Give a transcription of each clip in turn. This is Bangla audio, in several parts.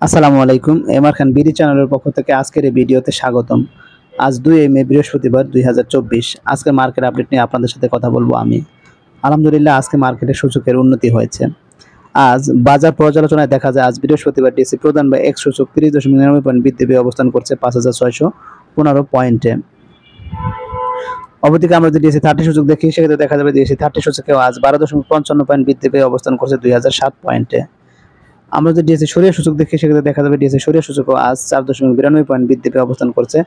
আসসালামু আলাইকুম। এমআর খান বিডি চ্যানেলের পক্ষ থেকে আজকের এই ভিডিওতে স্বাগতম। আজ 2 মে বৃহস্পতিবার 2024। আজকে মার্কেট আপডেট নিয়ে আপনাদের সাথে কথা বলবো আমি। আলহামদুলিল্লাহ আজকে মার্কেটে সূচকের উন্নতি হয়েছে। আজ বাজার পর্যালোচনায় দেখা যায় আজ বৃহস্পতিবার ডিএসই প্রধান বা এক্স সূচক 30.99 পয়েন্ট বৃদ্ধি পেয়ে অবস্থান করছে 5615 পয়েন্টে। অপরদিকে আমরা যদি ডিএসই 30 সূচক দেখি সেক্ষেত্রে দেখা যাবে ডিএসই 30 সূচকেও আজ 12.55 পয়েন্ট বৃদ্ধি পেয়ে অবস্থান করছে 2007 পয়েন্টে। আমরা যদি ডিএসই সরিয়া সূচক দেখি সেক্ষেত্রে দেখা যাবে ডিএসই সরিয়া সূচকও আজ 4.92 পয়েন্ট বৃদ্ধি পেয়ে অবস্থান করছে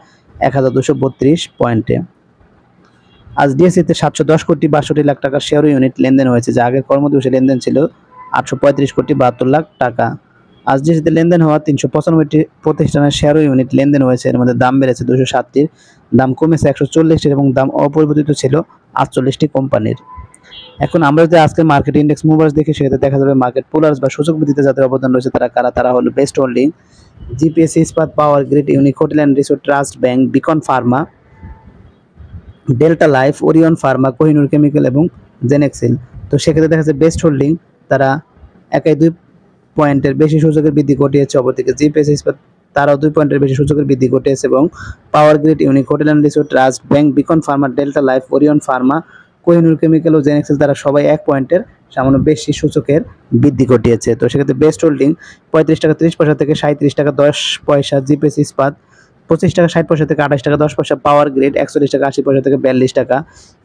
1232 পয়েন্টে। আজ ডিএসইতে 710 কোটি 62 লাখ টাকার শেয়ার ইউনিট লেনদেন হয়েছে, যা আগের কর্মদিবসে লেনদেন ছিল 835 কোটি 72 লাখ টাকা। আজ ডিএসইতে লেনদেন হওয়া 395টি প্রতিষ্ঠানের শেয়ার ইউনিট লেনদেন হয়েছে। এর মধ্যে দাম বেড়েছে 207টির, দাম কমেছে 140টির এবং দাম অপরিবর্তিত ছিল 48টি কোম্পানির। এখন আমরা যদি আজকে মার্কেট ইন্ডেক্স মুভার্স দেখি সেক্ষেত্রে দেখা যাবে মার্কেট পুলার্স বা সূচক বৃদ্ধিতে যাদের অবদান রয়েছে তারা কারা, তারা হলো best holding, GPSC Ispat, power grid, unique hotel and resort, trust bank, beacon pharma, delta life, orion pharma, Kohinoor chemical এবং জেনেক্সিল। তো সেক্ষেত্রে দেখা যাচ্ছে বেস্ট হোল্ডিং তারা একাই 2 পয়েন্টের বেশি সূচকের বৃদ্ধি ঘটিয়েছে। অপরদিকে জিপিএসসি ইস্পাত তারাও 2 পয়েন্টের বেশি সূচকের বৃদ্ধি ঘটিয়েছে এবং power grid, unique hotel and resort, trust bank, beacon pharma, delta life, orion pharma, Kohinoor chemical ও জেনেক্সিল তারা সবাই 1 পয়েন্টের সামান্য বেশি সূচকের বৃদ্ধি ঘটিয়েছে। তো সেক্ষেত্রে বেস্ট হোল্ডিং 35 টাকা 30 পয়সা থেকে 37 টাকা 10 পয়সা, জিপিএসসি ইস্পাত 25 টাকা 60 পয়সা থেকে 28 টাকা 10 পয়সা, পাওয়ার গ্রিড 41 টাকা 80 পয়সা থেকে 42 টাকা,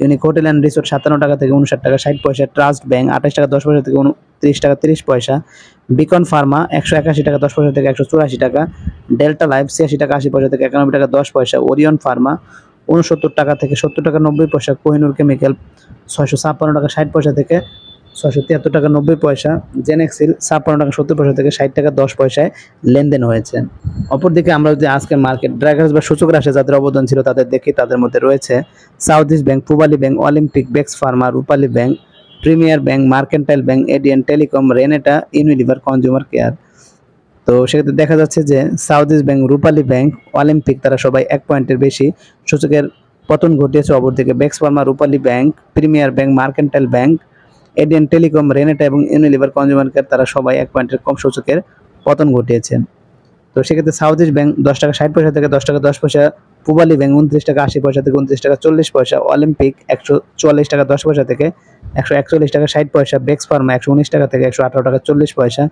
ইউনিক হোটেল অ্যান্ড রিসোর্ট 57 টাকা থেকে 59 টাকা 60 পয়সা, ট্রাস্ট ব্যাংক 28 টাকা 10 পয়সা থেকে 29 টাকা 30 পয়সা, বিকন ফার্মা 181 টাকা 10 পয়সা থেকে 184 টাকা, ডেল্টা লাইফ 86 টাকা 80 পয়সা থেকে 91 টাকা 10 পয়সা, ওরিয়ন ফার্মা 69 টাকা থেকে 70 টাকা 90 পয়সা, কোহিনুর কেমিক্যাল 656 টাকা 60 পয়সা থেকে 673 টাকা 90 পয়সা, জেনেক্সিল 56 টাকা 70 পয়সা থেকে 60 টাকা 10 পয়সায় লেনদেন হয়েছে। অপরদিকে আমরা যদি আজকের মার্কেট ড্রাইভার্স বা সূচক রাশি যাদের অবদান ছিল তাদের দেখি, তাদের মধ্যে রয়েছে south east bank, Pubali bank, Olympic, Bex pharma, Rupali bank, premier bank, mercantile bank, ADN telecom, Renata, Unilever, consumer care. তো সেক্ষেত্রে দেখা যাচ্ছে যে south east bank, Rupali bank, Olympic তারা সবাই 1 পয়েন্টের বেশি সূচকের পতন ঘটিয়েছে। অপরদিকে Bex pharma, Rupali bank, premier bank, mercantile bank, ADN telecom, Renata এবং ইউনিলিভার, কনজিউমার কেয়ার তারা সবাই 1 পয়েন্টের কম সূচকের পতন ঘটিয়েছে। তো সেক্ষেত্রে সাউথ ইস্ট ব্যাংক 10 টাকা 60 পয়সা থেকে 10 টাকা 10 পয়সা, পূবালী ব্যাংক 29 টাকা 80 পয়সা থেকে 29 টাকা 40 পয়সা, অলিম্পিক 144 টাকা 10 পয়সা থেকে 141 টাকা 60 পয়সা, বেক্স ফার্মা 119 টাকা থেকে 118 টাকা 40 পয়সা,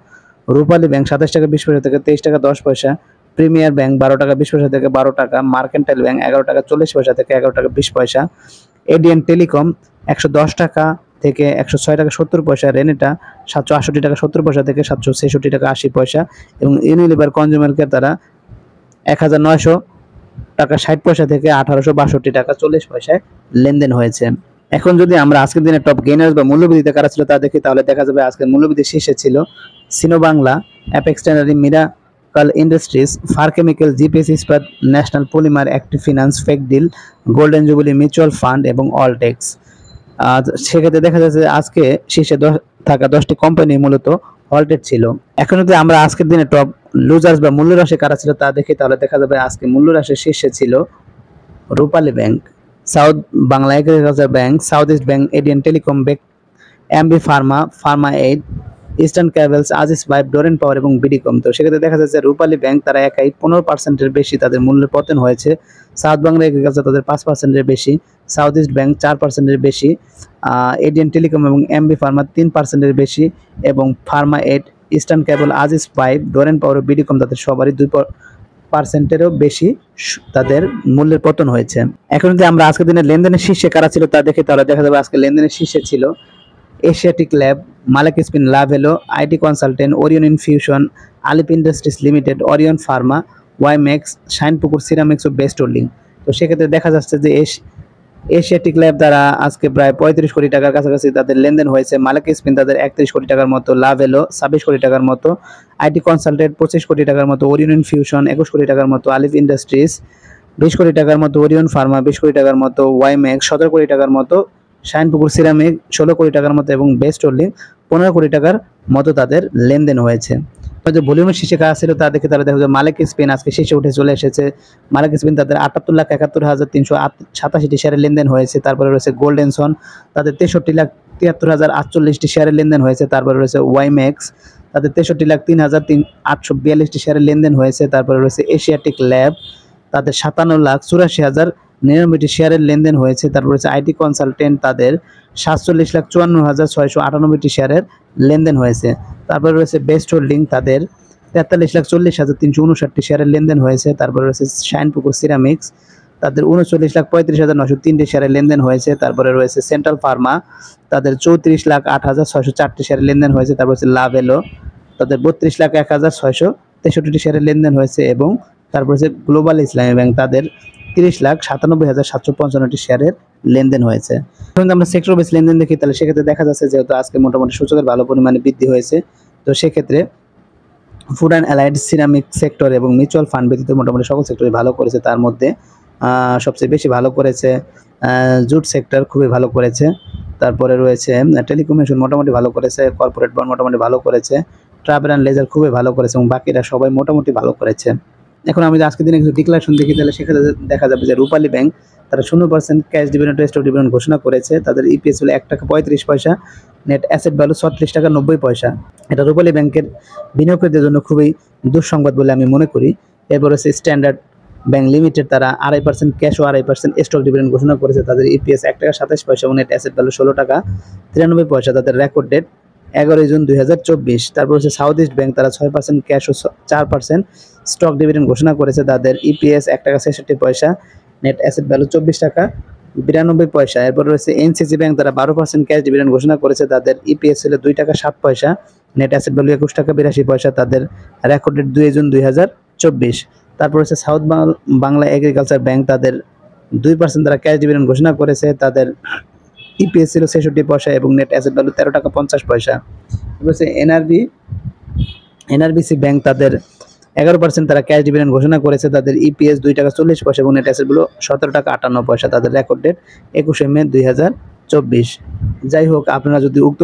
রূপালী ব্যাংক 27 টাকা 20 পয়সা থেকে 23 টাকা 10 পয়সা, প্রিমিয়ার ব্যাংক 12 টাকা 20 পয়সা থেকে 12 টাকা, মার্কেন্টাইল ব্যাংক 11 টাকা 40 পয়সা থেকে 11 টাকা 20 পয়সা, এডিএন টেলিকম 110 টাকা থেকে 106 টাকা 70 পয়সা, রেনেটা 768 টাকা 70 পয়সা থেকে 766 টাকা 80 পয়সা এবং ইউনিলিভার, কনজিউমার কেয়ার তারা 1900 টাকা 60 পয়সা থেকে 1862 টাকা 40 পয়সায় লেনদেন হয়েছে। এখন যদি আমরা আজকের দিনে টপ গেইনার্স বা মূল্যবৃদ্ধিতে কারা ছিল তা দেখি, তাহলে দেখা যাবে আজকের মূল্যবৃদ্ধি শীর্ষে ছিল Sino Bangla, apex tannery, miracle industries, far chemical, GPSC Ispat, national polymer, active finance, fake deal, golden jubilee mutual fund এবং অলটেক্স। সেক্ষেত্রে দেখা যাচ্ছে আজকে শীর্ষে থাকা 10টি কোম্পানি মূলত হল্টেড ছিল। এখন যদি আমরা আজকের দিনে টপ লুজার্স বা মূল্যহ্রাসে কারা ছিল তা দেখি, তাহলে দেখা যাবে আজকে মূল্যহ্রাসের শীর্ষে ছিল Rupali bank, south Bangla agriculture bank, south east bank, ADN telecom, MB pharma, pharma aid, eastern cables, Aziz pipe, Doreen power এবং বিডিকম। তো সেক্ষেত্রে দেখা যাচ্ছে রূপালী ব্যাংক তারা একাই 15%-এর বেশি তাদের মূল্যের পতন হয়েছে, সাউথ বাংলা এগ্রিকালচার তাদের 5%-এর বেশি, সাউথ ইস্ট ব্যাংক 4%-এর বেশি, এডিএন টেলিকম এবং এমবি ফার্মা 3%-এর বেশি এবং pharma aid, eastern cable, Aziz pipe, Doreen power, BDCOM তাদের সবারই 2%-এরও বেশি তাদের মূল্যের পতন হয়েছে। এখন যদি আমরা আজকের দিনে লেনদেনের শীর্ষে কারা ছিল তা দেখি, তাহলে দেখা যাবে আজকে লেনদেনের শীর্ষে ছিল Asiatic lab, Malik spin, Lovello, IT consultant, orion infusion, Alif industries limited, orion pharma, Wimax, Shinepukur ceramics ও বেস্ট হোল্ডিং। তো সেক্ষেত্রে দেখা যাচ্ছে যে এশিয়াটিক ল্যাব দ্বারা আজকে প্রায় 35 কোটি টাকার কাছাকাছি তাদের লেনদেন হয়েছে, মালিক স্পিন তাদের 31 কোটি টাকার মতো, লাভেলো 26 কোটি টাকার মতো, আইটি কনসালটেন্ট 25 কোটি টাকার মতো, ওরিয়ন ইনফিউশন 21 কোটি টাকার মতো, আলিফ ইন্ডাস্ট্রিজ 20 কোটি টাকার মতো, ওরিয়ন ফার্মা 20 কোটি টাকার মতো, ওয়াইম্যাক্স 17 কোটি টাকার মতো, শাইনপুকুর সিরামিক 16 কোটি টাকার মতো এবং বেস্ট হোল্ডিং 15 কোটি টাকার মতো তাদের লেনদেন হয়েছে। যে ভলিউমের শীর্ষে কাজ ছিল তা দেখে তারা দেখা যায় মালিক স্পিন আজকে শীর্ষে উঠে চলে এসেছে। মালিক স্পিন তাদের 78,71,387টি শেয়ারের লেনদেন হয়েছে। তারপরে রয়েছে গোল্ডেনসন, তাদের 63,73,048টি শেয়ারের লেনদেন হয়েছে। তারপরে রয়েছে ওয়াইম্যাক্স, তাদের 63,03,842টি শেয়ারের লেনদেন হয়েছে। তারপরে রয়েছে এশিয়াটিক ল্যাব, তাদের 57,84,099টি শেয়ারের লেনদেন হয়েছে। তারপর রয়েছে আইটি কনসালটেন্ট, তাদের 47,54,698টি শেয়ারের লেনদেন হয়েছে। তারপরে রয়েছে বেস্ট হোল্ডিং, তাদের 43,40,359টি শেয়ারের লেনদেন হয়েছে। তারপরে রয়েছে শাইনপুকুর সিরামিক্স, তাদের 39,35,903টি শেয়ারের লেনদেন হয়েছে। তারপরে রয়েছে সেন্ট্রাল ফার্মা, তাদের 34,08,604টি শেয়ারের লেনদেন হয়েছে। তারপর হচ্ছে লাভেলো, তাদের 32,01,663টি শেয়ারের লেনদেন হয়েছে। এবং তারপর হচ্ছে গ্লোবাল ইসলামী ব্যাংক, তাদের 30,97,755টি শেয়ারের লেনদেন হয়েছে। এখন আমরা সেক্টর বেস লেনদেন দেখি, তাহলে সেক্ষেত্রে দেখা যাচ্ছে যেহেতু আজকে মোটামুটি সূচকের ভালো পরিমাণে বৃদ্ধি হয়েছে, তো সেক্ষেত্রে food and allied, ceramic sector এবং মিউচুয়াল ফান্ড ব্যতীত মোটামুটি সকল সেক্টরে ভালো করেছে। তার মধ্যে সবচেয়ে বেশি ভালো করেছে জুট সেক্টর, খুবই ভালো করেছে। তারপরে রয়েছে টেলিকমিউনিকেশন মোটামুটি ভালো করেছে, কর্পোরেট বন্ড মোটামুটি ভালো করেছে, ট্রাভেল অ্যান্ড লেজার খুবই ভালো করেছে এবং বাকিরা সবাই মোটামুটি ভালো করেছে। এখন আমি আজকের দিনে কিছু ডিক্লারেশন দেখি, তাহলে সেক্ষেত্রে দেখা যাবে যে রূপালী ব্যাংক তারা 0% ক্যাশ ডিভিডেন্ড, স্টক ডিভিডেন্ড ঘোষণা করেছে। তাদের ইপিএস হলো 1 টাকা 35 পয়সা, নেট অ্যাসেট ভ্যালু 36 টাকা 90 পয়সা। এটা রূপালী ব্যাংকের বিনিয়োগকারীদের জন্য খুবই দুঃসংবাদ বলে আমি মনে করি। এরপর হচ্ছে স্ট্যান্ডার্ড ব্যাংক লিমিটেড, তারা 2.5% ক্যাশ ও 2.5% স্টক ডিভিডেন্ড ঘোষণা করেছে। তাদের ইপিএস 1 টাকা 27 পয়সা এবং নেট অ্যাসেট ভ্যালু 16 টাকা 93 পয়সা। তাদের রেকর্ড ডেট 11 জুন 2024। তারপর হচ্ছে সাউথ ইস্ট ব্যাংক, তারা 6% ক্যাশ ও 4% স্টক ডিভিডেন্ড ঘোষণা করেছে। তাদের ইপিএস 1 টাকা 66 পয়সা, নেট অ্যাসেট ভ্যালু 24 টাকা 92 পয়সা। এরপর রয়েছে এনসিসি ব্যাংক, তারা 12% ক্যাশ ডিভিডেন্ড ঘোষণা করেছে। তাদের ইপিএস হলো 2 টাকা 7 পয়সা, নেট অ্যাসেট ভ্যালু 21 টাকা 82 পয়সা। তাদের রেকর্ড ডেট 2 জুন 2024। তারপর হচ্ছে সাউথ বাংলা এগ্রিকালচার ব্যাংক, তাদের 2% তারা ক্যাশ ডিভিডেন্ড ঘোষণা করেছে। তাদের ইপিএস ছিল 66 পয়সা এবং নেট অ্যাসেট ভ্যালু 13 টাকা 50 পয়সা। হচ্ছে এনআরবিসি ব্যাংক, তাদের 11% তারা ক্যাশ ডিভিডেন্ড ঘোষণা করেছে। তাদের ইপিএস 2 টাকা 40 পয়সা এবং নেট অ্যাসেট ভ্যালু 17 টাকা 58 পয়সা। তাদের রেকর্ড ডেট 21 মে 2024। যাই হোক, আপনারা যদি উক্ত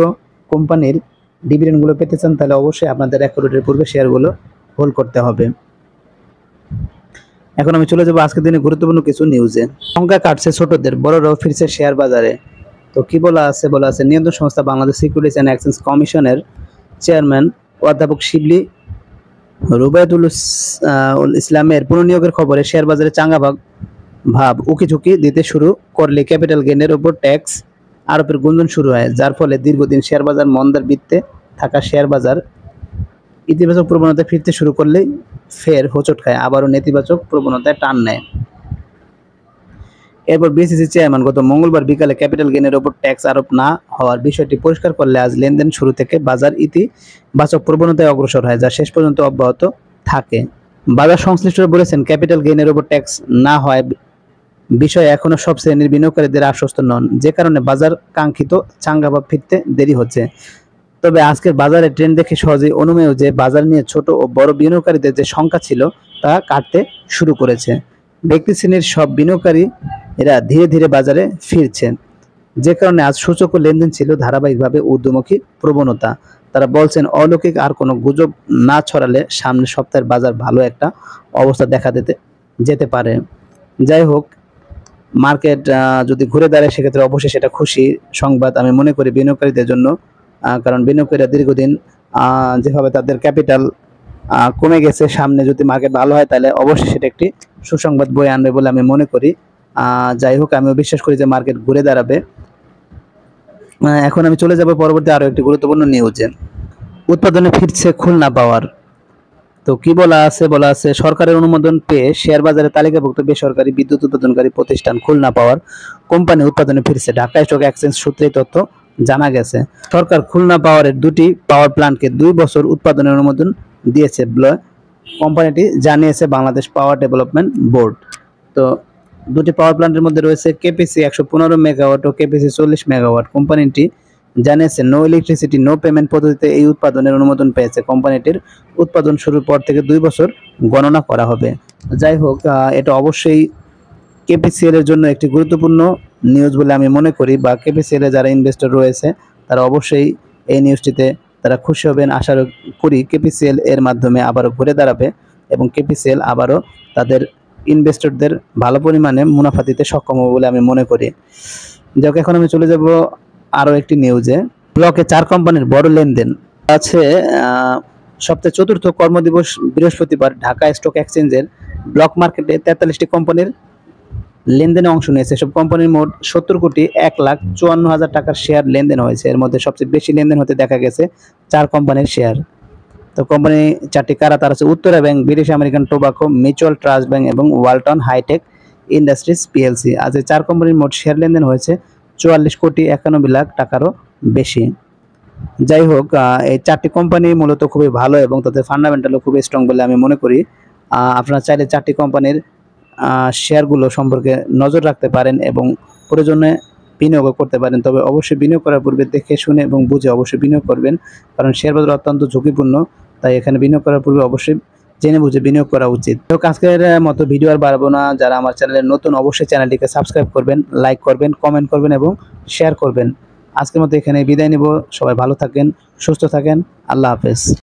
কোম্পানির ডিভিডেন্ডগুলো পেতে চান তাহলে অবশ্যই আপনাদের রেকর্ড ডেটের পূর্বে শেয়ারগুলো হোল্ড করতে হবে। এখন আমি চলে যাবো আজকের দিনে গুরুত্বপূর্ণ কিছু নিউজে। সংখ্যা কাটছে ছোটদের, বড়রাও ফিরছে শেয়ার বাজারে। তো কি বলা আছে নিয়ন্ত্রণ সংস্থা বাংলাদেশ সিকিউরিটিজ অ্যান্ড এক্সচেঞ্জ কমিশনের চেয়ারম্যান অধ্যাপক শিবলি রুবায়তুল ইসলামের পুনর্নিয়োগের খবরে শেয়ার বাজারে চাঙ্গা ভাব উকিঝুঁকি দিতে শুরু করলে ক্যাপিটাল গেইনের উপর ট্যাক্স আরোপের গুঞ্জন শুরু হয়, যার ফলে দীর্ঘদিন শেয়ার বাজার মন্দার বৃত্তে থাকা শেয়ার বাজার ইতিবাচক প্রবণতায় ফিরতে শুরু করলেই ফের হোঁচট খায়, আবারও নেতিবাচক প্রবণতায় টান নেয়। এরপর বিসিসি চেয়ারম্যান গত মঙ্গলবার বিকালে ক্যাপিটাল গেইনের উপর ট্যাক্স আরোপ না হওয়ার বিষয়টি পরিষ্কার করলে আজ লেনদেন শুরু থেকে বাজার ইতিবাচক প্রবণতায় অগ্রসর হয়, যা শেষ পর্যন্ত অব্যাহত থাকে। বাজার সংশ্লিষ্টরা বলেছেন, ক্যাপিটাল গেইনের উপর ট্যাক্স না হয় বিষয়ে এখনো সব শ্রেণীর বিনিয়োগকারীদের আশ্বস্ত নন, যে কারণে বাজার কাঙ্ক্ষিত চাঙ্গা ভাব ফিরতে দেরি হচ্ছে। তবে আজকের বাজারের ট্রেন্ড দেখে সহজেই অনুমেয় যে বাজার নিয়ে ছোট ও বড় বিনিয়োগকারীদের যে সংখ্যা ছিল তা কাটতে শুরু করেছে। ব্যক্তি শ্রেণীর সব বিনিয়োগকারী এরা ধীরে ধীরে বাজারে ফিরছেন, যে কারণে আজ সূচক ও লেনদেন ছিল ধারাবাহিকভাবে ঊর্ধ্বমুখী প্রবণতা। তারা বলছেন, অলৌকিক আর কোনো গুজব না ছড়ালে সামনের সপ্তাহের বাজার ভালো একটা অবস্থা দেখা যেতে পারে। যাই হোক, মার্কেট যদি ঘুরে দাঁড়ায় সেক্ষেত্রে অবশ্যই সেটা খুশি সংবাদ আমি মনে করি বিনিয়োগকারীদের জন্য, কারণ বিনিয়োগকারীরা দীর্ঘদিন যেভাবে তাদের ক্যাপিটাল কমে গেছে, সামনে যদি মার্কেট ভালো হয় তাহলে অবশ্যই সেটা একটি সুসংবাদ বয়ে আনবে বলে আমি মনে করি। যাই হোক, আমিও বিশ্বাস করি যে মার্কেট ঘুরে দাঁড়াবে। এখন আমি চলে যাব পরবর্তী আরো একটি গুরুত্বপূর্ণ নিউজে। উৎপাদনে ফিরছে খুলনা পাওয়ার। তো কি বলা আছে সরকারের অনুমোদন পেয়ে শেয়ার বাজারে তালিকাভুক্ত বেসরকারি বিদ্যুৎ উৎপাদনকারী প্রতিষ্ঠান খুলনা পাওয়ার কোম্পানি উৎপাদনে ফিরছে। ঢাকা স্টক এক্সচেঞ্জ সূত্রে তথ্য জানা গেছে। সরকার খুলনা পাওয়ারের 2টি পাওয়ার প্ল্যান্টকে 2 বছর উৎপাদনের অনুমোদন দিয়েছে বলে কোম্পানিটি জানিয়েছে বাংলাদেশ পাওয়ার ডেভেলপমেন্ট বোর্ড। তো 2টি পাওয়ার প্ল্যান্টের মধ্যে রয়েছে কেপিসি 115 মেগাওয়াট ও কেপিসি 40 মেগাওয়াট। কোম্পানিটি জানিয়েছে নো ইলেকট্রিসিটি নো পেমেন্ট পদ্ধতিতে এই উৎপাদনের অনুমোদন পেয়েছে। কোম্পানিটির উৎপাদন শুরুর পর থেকে 2 বছর গণনা করা হবে। যাই হোক, এটা অবশ্যই কেপিসিএল এর জন্য একটি গুরুত্বপূর্ণ নিউজ বলে আমি মনে করি, বা কেপিসিএল এ যারা ইনভেস্টর রয়েছে তারা অবশ্যই এই নিউজটিতে তারা খুশি হবেন। আশা করি কেপিসিএল এর মাধ্যমে আবারও ঘুরে দাঁড়াবে এবং কেপিসিএল আবারও তাদের ইনভেস্টরদের ভালো পরিমাণে মুনাফা দিতে সক্ষম হবে বলে আমি মনে করি। যাক, এখন আমি চলে যাব আরও একটি নিউজে। ব্লকে 4 কোম্পানির বড় লেনদেন। আছে সপ্তাহে চতুর্থ কর্মদিবস বৃহস্পতিবার ঢাকা স্টক এক্সচেঞ্জের ব্লক মার্কেটে 43টি কোম্পানির লেনদেনে অংশ নিয়েছে। এসব কোম্পানির মোট 70,51,54,000 টাকার শেয়ার লেনদেন হয়েছে। এর মধ্যে সবচেয়ে বেশি লেনদেন হতে দেখা গেছে 4 কোম্পানির শেয়ার। তো কোম্পানি 4টি কারা, তার হচ্ছে Uttara bank, British American tobacco, mutual trust bank এবং ওয়ালটন হাইটেক ইন্ডাস্ট্রিজ পিএলসি। আজ এই 4 কোম্পানির মোট শেয়ার লেনদেন হয়েছে 44,91,00,000 টাকারও বেশি। যাই হোক, এই 4টি কোম্পানি মূলত খুবই ভালো এবং তাদের ফান্ডামেন্টালও খুবই স্ট্রং বলে আমি মনে করি। আপনারা চাইলে 4টি কোম্পানির শেয়ারগুলো সম্পর্কে নজর রাখতে পারেন এবং প্রয়োজনে বিনিয়োগ করতে পারেন। তবে অবশ্যই বিনিয়োগ করার পূর্বে দেখে শুনে এবং বুঝে অবশ্যই বিনিয়োগ করবেন, কারণ শেয়ার বাজার অত্যন্ত ঝুঁকিপূর্ণ। তাই এখানে বিনিয়োগ করার পূর্বে অবশ্যই জেনে বুঝে বিনিয়োগ করা উচিত। তো আজকের মতো ভিডিও আর বাড়াবো না। যারা আমার চ্যানেলে নতুন অবশ্যই চ্যানেলটিকে সাবস্ক্রাইব করবেন, লাইক করবেন, কমেন্ট করবেন এবং শেয়ার করবেন। আজকের মতো এখানে বিদায় নিব। সবাই ভালো থাকেন, সুস্থ থাকেন। আল্লাহ হাফেজ।